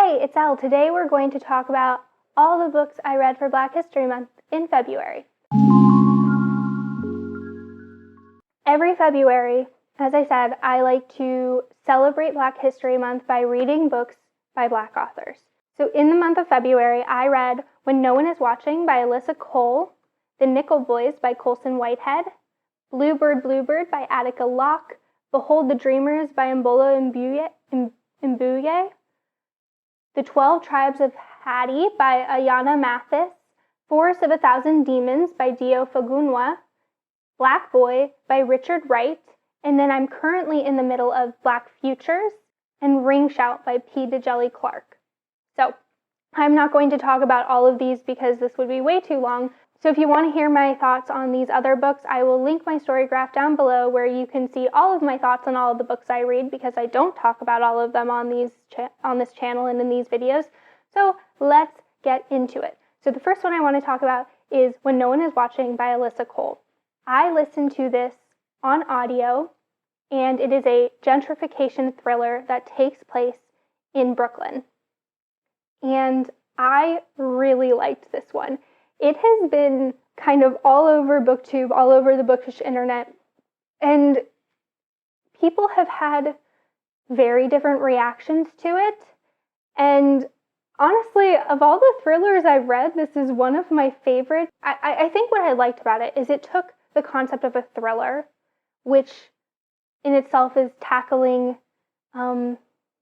Hi, it's Elle. Today we're going to talk about all the books I read for Black History Month in February. Every February, as I said, I like to celebrate Black History Month by reading books by Black authors. So in the month of February, I read When No One Is Watching by Alyssa Cole, The Nickel Boys by Colson Whitehead, Bluebird by Attica Locke, Behold the Dreamers by Imbolo Mbue, The 12 Tribes of Hattie by Ayana Mathis, Forest of 1,000 Demons by Fagunwa, Black Boy by Richard Wright, and then I'm currently in the middle of Black Futures and Ring Shout by Djeli Clark. So I'm not going to talk about all of these because this would be way too long. So if you want to hear my thoughts on these other books, I will link my story graph down below where you can see all of my thoughts on all of the books I read because I don't talk about all of them on this channel and in these videos. So let's get into it. So the first one I want to talk about is When No One Is Watching by Alyssa Cole. I listened to this on audio, and it is a gentrification thriller that takes place in Brooklyn. And I really liked this one. It has been kind of all over BookTube, all over the bookish internet, and people have had very different reactions to it. And honestly, of all the thrillers I've read, this is one of my favorites. I think what I liked about it is it took the concept of a thriller, which in itself is tackling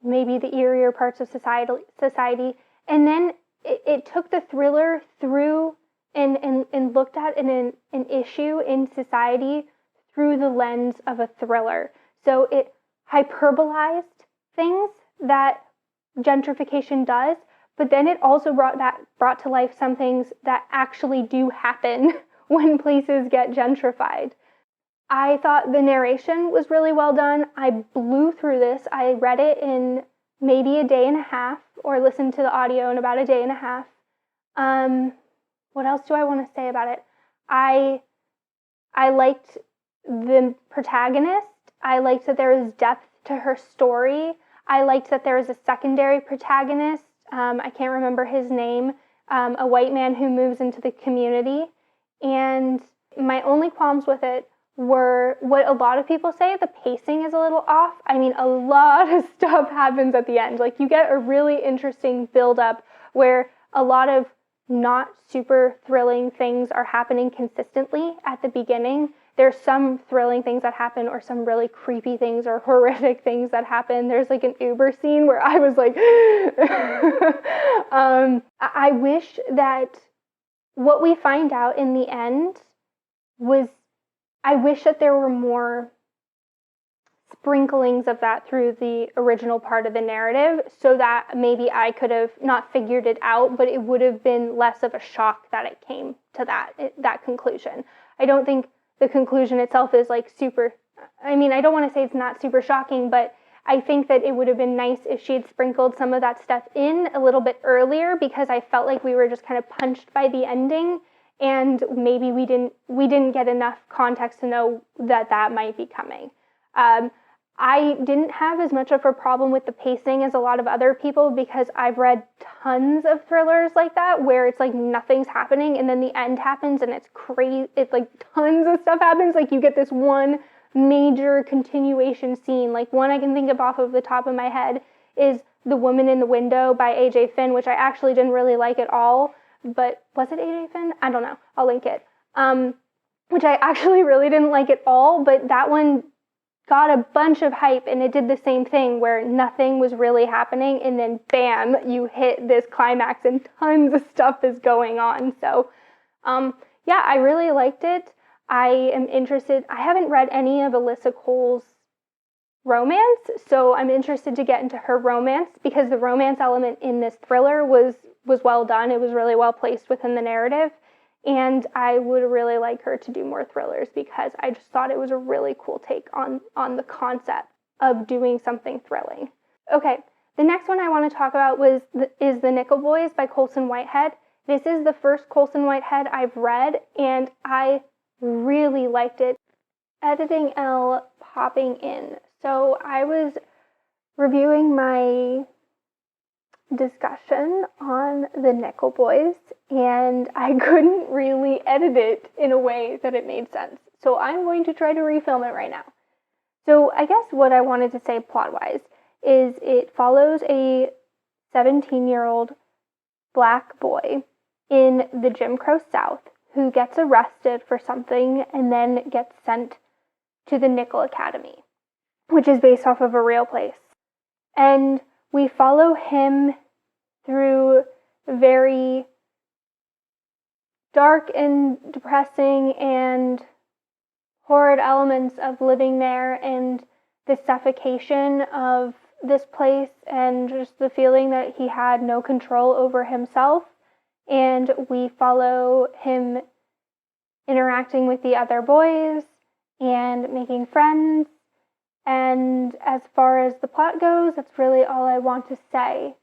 maybe the eerier parts of society, and then it took the thriller through and looked at an issue in society through the lens of a thriller. So it hyperbolized things that gentrification does, but then it also brought to life some things that actually do happen when places get gentrified. I thought the narration was really well done. I blew through this. I read it in maybe a day and a half, or listened to the audio in about a day and a half. What else do I want to say about it? I liked the protagonist. I liked that there was depth to her story. I liked that there was a secondary protagonist. I can't remember his name. A white man who moves into the community. And my only qualms with it were what a lot of people say, the pacing is a little off. I mean, a lot of stuff happens at the end. Like, you get a really interesting build-up where a lot of not super thrilling things are happening consistently at the beginning. There's some thrilling things that happen, or some really creepy things or horrific things that happen. There's like an Uber scene where I was like, I wish that what we find out in the end was, I wish that there were more sprinklings of that through the original part of the narrative, so that maybe I could have not figured it out, but it would have been less of a shock that it came to that conclusion. I don't think the conclusion itself is like super, I mean, I don't want to say it's not super shocking, but I think that it would have been nice if she had sprinkled some of that stuff in a little bit earlier, because I felt like we were just kind of punched by the ending, and maybe we didn't get enough context to know that might be coming. I didn't have as much of a problem with the pacing as a lot of other people, because I've read tons of thrillers like that where it's like nothing's happening and then the end happens and it's crazy. It's like tons of stuff happens. Like, you get this one major continuation scene. Like, one I can think of off of the top of my head is The Woman in the Window by A.J. Finn, which I actually didn't really like at all. But was it A.J. Finn? I don't know. I'll link it. Which I actually really didn't like at all, but that one got a bunch of hype, and it did the same thing where nothing was really happening, and then bam, you hit this climax and tons of stuff is going on. So yeah, I really liked it. I am interested. I haven't read any of Alyssa Cole's romance, so I'm interested to get into her romance, because the romance element in this thriller was well done. It was really well placed within the narrative. And I would really like her to do more thrillers, because I just thought it was a really cool take on the concept of doing something thrilling. Okay, the next one I want to talk about is The Nickel Boys by Colson Whitehead. This is the first Colson Whitehead I've read, and I really liked it. Editing L popping in. So I was reviewing my discussion on the Nickel Boys, and I couldn't really edit it in a way that it made sense. So I'm going to try to refilm it right now. So I guess what I wanted to say plot-wise is it follows a 17-year-old black boy in the Jim Crow South who gets arrested for something and then gets sent to the Nickel Academy, which is based off of a real place. And we follow him through very dark and depressing and horrid elements of living there and the suffocation of this place and just the feeling that he had no control over himself. And we follow him interacting with the other boys and making friends. And as far as the plot goes, that's really all I want to say.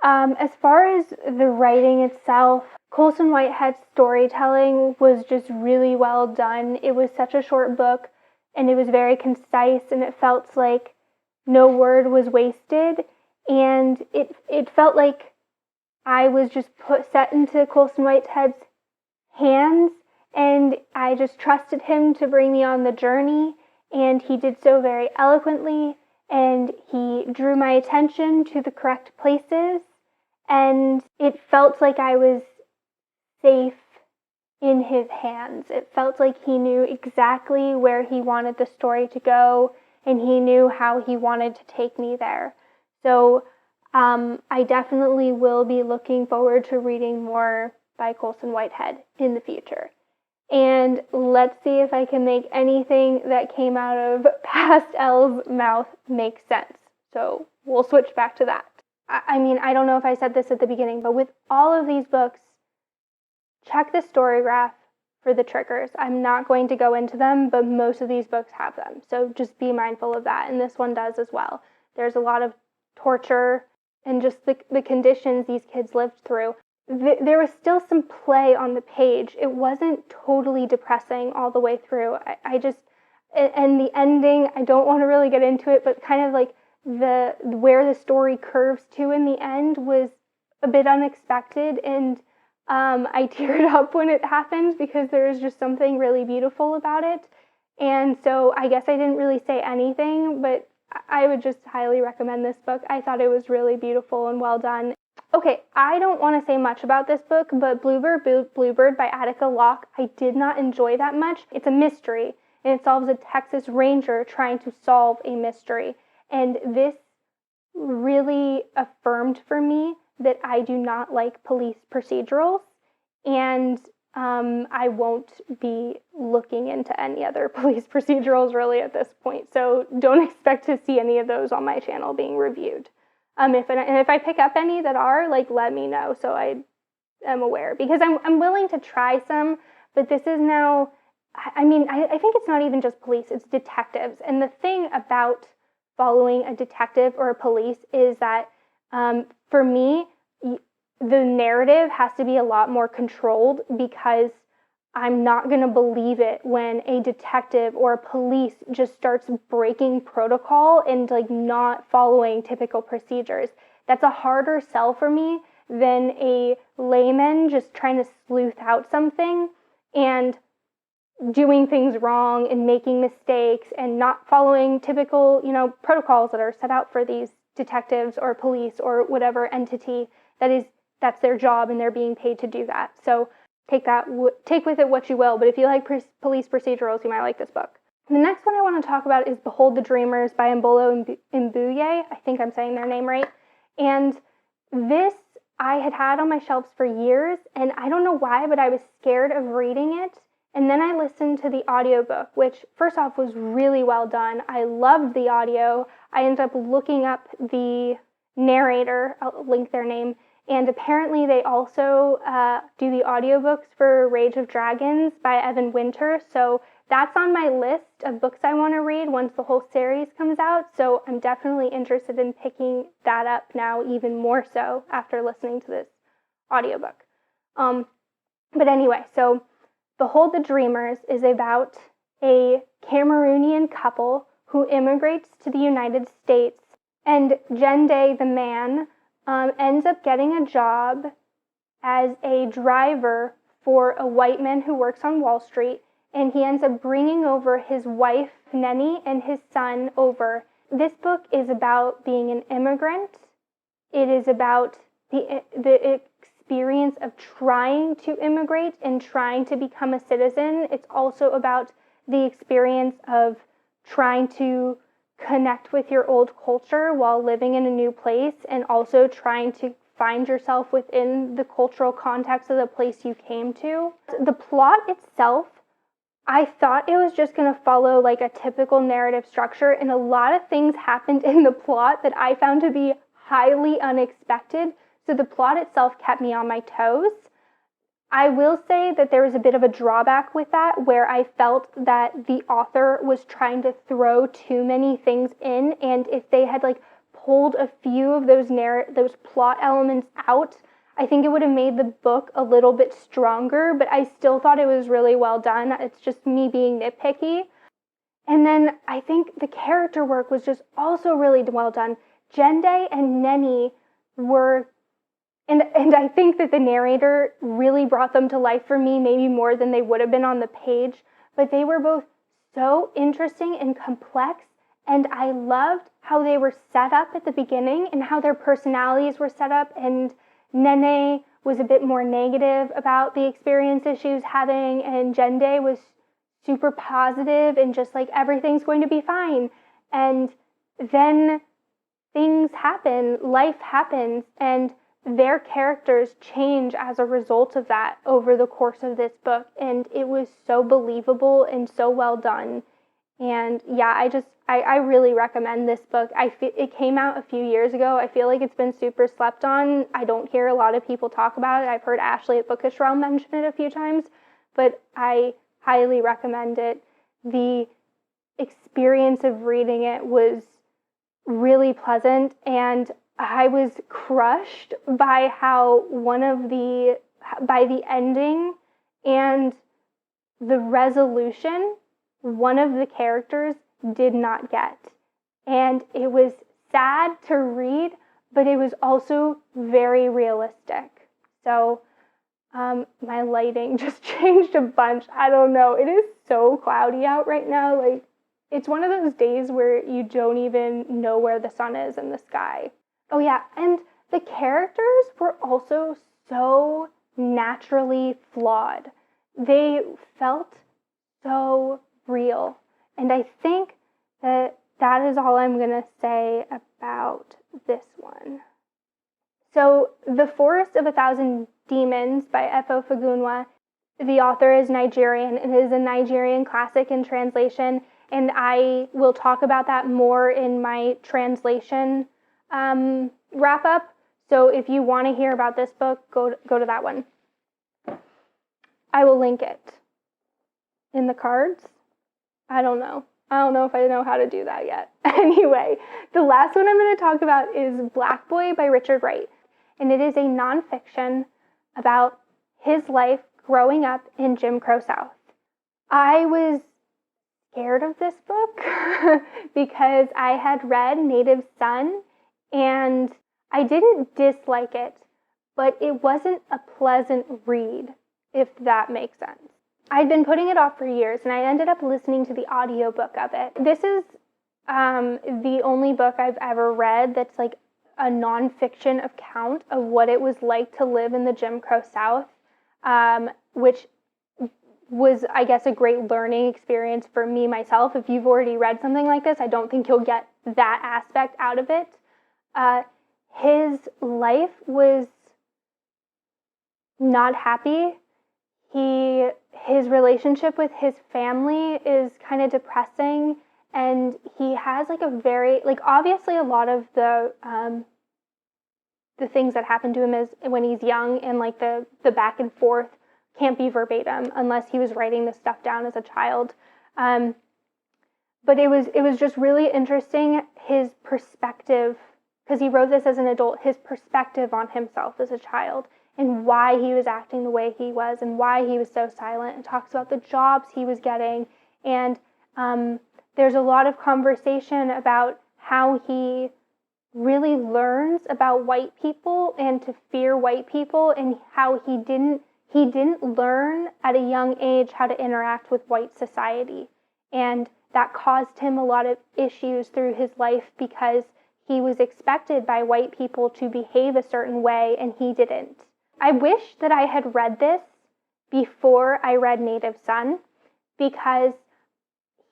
As far as the writing itself, Colson Whitehead's storytelling was just really well done. It was such a short book, and it was very concise, and it felt like no word was wasted. And it felt like I was just set into Colson Whitehead's hands, and I just trusted him to bring me on the journey. And he did so very eloquently, and he drew my attention to the correct places, and it felt like I was safe in his hands. It felt like he knew exactly where he wanted the story to go, and he knew how he wanted to take me there. So I definitely will be looking forward to reading more by Colson Whitehead in the future. And let's see if I can make anything that came out of Pastel's mouth make sense. So we'll switch back to that. I mean, I don't know if I said this at the beginning, but with all of these books, check the story graph for the triggers. I'm not going to go into them, but most of these books have them. So just be mindful of that. And this one does as well. There's a lot of torture and just the conditions these kids lived through. There was still some play on the page. It wasn't totally depressing all the way through. And the ending, I don't want to really get into it, but kind of like where the story curves to in the end was a bit unexpected, and I teared up when it happened because there was just something really beautiful about it. And so I guess I didn't really say anything, but I would just highly recommend this book. I thought it was really beautiful and well done. Okay, I don't want to say much about this book, but Bluebird by Attica Locke, I did not enjoy that much. It's a mystery, and it solves a Texas Ranger trying to solve a mystery. And this really affirmed for me that I do not like police procedurals, and I won't be looking into any other police procedurals really at this point. So don't expect to see any of those on my channel being reviewed. If I pick up any that are, let me know so I am aware, because I'm willing to try some, but this is now, I think it's not even just police, it's detectives. And the thing about following a detective or a police is that for me, the narrative has to be a lot more controlled, because I'm not going to believe it when a detective or a police just starts breaking protocol and not following typical procedures. That's a harder sell for me than a layman just trying to sleuth out something and doing things wrong and making mistakes and not following typical, protocols that are set out for these detectives or police or whatever entity that's their job, and they're being paid to do that. So take with it what you will, but if you like police procedurals, you might like this book. The next one I want to talk about is Behold the Dreamers by Imbolo and Mbue. I think I'm saying their name right. And this I had on my shelves for years, and I don't know why, but I was scared of reading it. And then I listened to the audiobook, which first off was really well done. I loved the audio. I ended up looking up the narrator, I'll link their name, and apparently they also do the audiobooks for Rage of Dragons by Evan Winter. So that's on my list of books I want to read once the whole series comes out. So I'm definitely interested in picking that up now, even more so after listening to this audiobook. But anyway, so Behold the Dreamers is about a Cameroonian couple who immigrates to the United States, and Jende, the man, ends up getting a job as a driver for a white man who works on Wall Street, and he ends up bringing over his wife, Nenny, and his son over. This book is about being an immigrant. It is about the experience of trying to immigrate and trying to become a citizen. It's also about the experience of trying to connect with your old culture while living in a new place, and also trying to find yourself within the cultural context of the place you came to. The plot itself, I thought it was just going to follow like a typical narrative structure, and a lot of things happened in the plot that I found to be highly unexpected. So the plot itself kept me on my toes. I will say that there was a bit of a drawback with that, where I felt that the author was trying to throw too many things in, and if they had like pulled a few of those plot elements out, I think it would have made the book a little bit stronger, but I still thought it was really well done. It's just me being nitpicky. And then I think the character work was just also really well done. Jende and Nenny were, and I think that the narrator really brought them to life for me, maybe more than they would have been on the page, but they were both so interesting and complex. And I loved how they were set up at the beginning and how their personalities were set up. And Nene was a bit more negative about the experiences she was having, and Jende was super positive and just like, everything's going to be fine. And then things happen, life happens, and their characters change as a result of that over the course of this book. And it was so believable and so well done. And yeah, I really recommend this book. It came out a few years ago. I feel like it's been super slept on. I don't hear a lot of people talk about it. I've heard Ashley at Bookish Realm mention it a few times, but I highly recommend it. The experience of reading it was really pleasant, and I was crushed by how by the ending and the resolution one of the characters did not get. And it was sad to read, but it was also very realistic. So my lighting just changed a bunch. I don't know. It is so cloudy out right now. Like, it's one of those days where you don't even know where the sun is in the sky. Oh yeah, and the characters were also so naturally flawed. They felt so real. And I think that is all I'm going to say about this one. So, The Forest of 1,000 Demons by F.O. Fagunwa. The author is Nigerian. It is a Nigerian classic in translation, and I will talk about that more in my translation wrap up. So if you want to hear about this book, go to that one. I will link it in the cards. I don't know if I know how to do that yet. Anyway, the last one I'm going to talk about is Black Boy by Richard Wright. And it is a nonfiction about his life growing up in Jim Crow South. I was scared of this book because I had read Native Son, and I didn't dislike it, but it wasn't a pleasant read, if that makes sense. I'd been putting it off for years, and I ended up listening to the audiobook of it. This is the only book I've ever read that's like a nonfiction account of what it was like to live in the Jim Crow South, which was, I guess, a great learning experience for me myself. If you've already read something like this, I don't think you'll get that aspect out of it. His life was not happy. His relationship with his family is kind of depressing, and he has like a very, like, obviously a lot of the things that happen to him is when he's young, and like the back and forth can't be verbatim unless he was writing this stuff down as a child. But it was just really interesting, his perspective, because he wrote this as an adult, his perspective on himself as a child, and why he was acting the way he was, and why he was so silent, and talks about the jobs he was getting. And there's a lot of conversation about how he really learns about white people and to fear white people, and how he didn't learn at a young age how to interact with white society. And that caused him a lot of issues through his life because he was expected by white people to behave a certain way and he didn't. I wish that I had read this before I read Native Son, because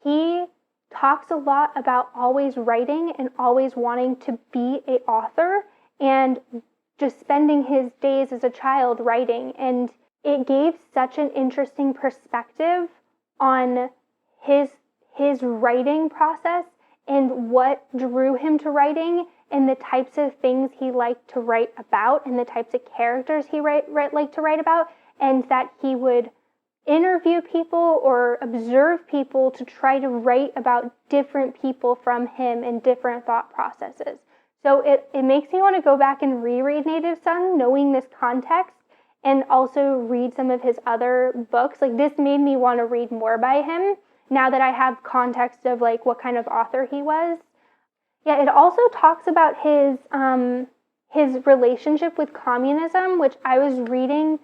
he talks a lot about always writing and always wanting to be an author and just spending his days as a child writing. And it gave such an interesting perspective on his writing process and what drew him to writing and the types of things he liked to write about and the types of characters he liked to write about, and that he would interview people or observe people to try to write about different people from him and different thought processes. So it makes me want to go back and reread Native Son, knowing this context, and also read some of his other books. Like, this made me want to read more by him now that I have context of like what kind of author he was. Yeah, it also talks about his relationship with communism, which I was reading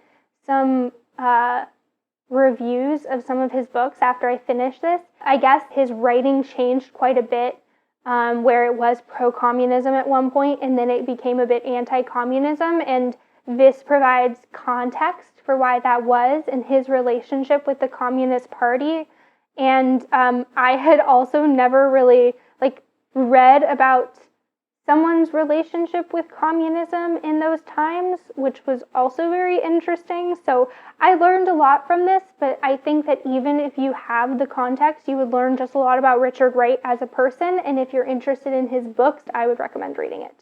some reviews of some of his books after I finished this. I guess his writing changed quite a bit, where it was pro-communism at one point and then it became a bit anti-communism, and this provides context for why that was and his relationship with the Communist Party. And I had also never really read about someone's relationship with communism in those times, which was also very interesting. So I learned a lot from this, but I think that even if you have the context, you would learn just a lot about Richard Wright as a person. And if you're interested in his books, I would recommend reading it.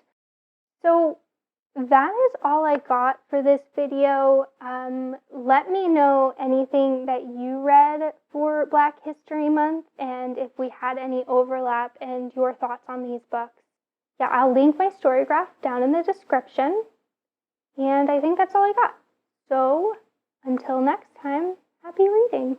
So that is all I got for this video. Let me know anything that you read for Black History Month and if we had any overlap and your thoughts on these books. Yeah, I'll link my story graph down in the description. And I think that's all I got. So until next time, happy reading.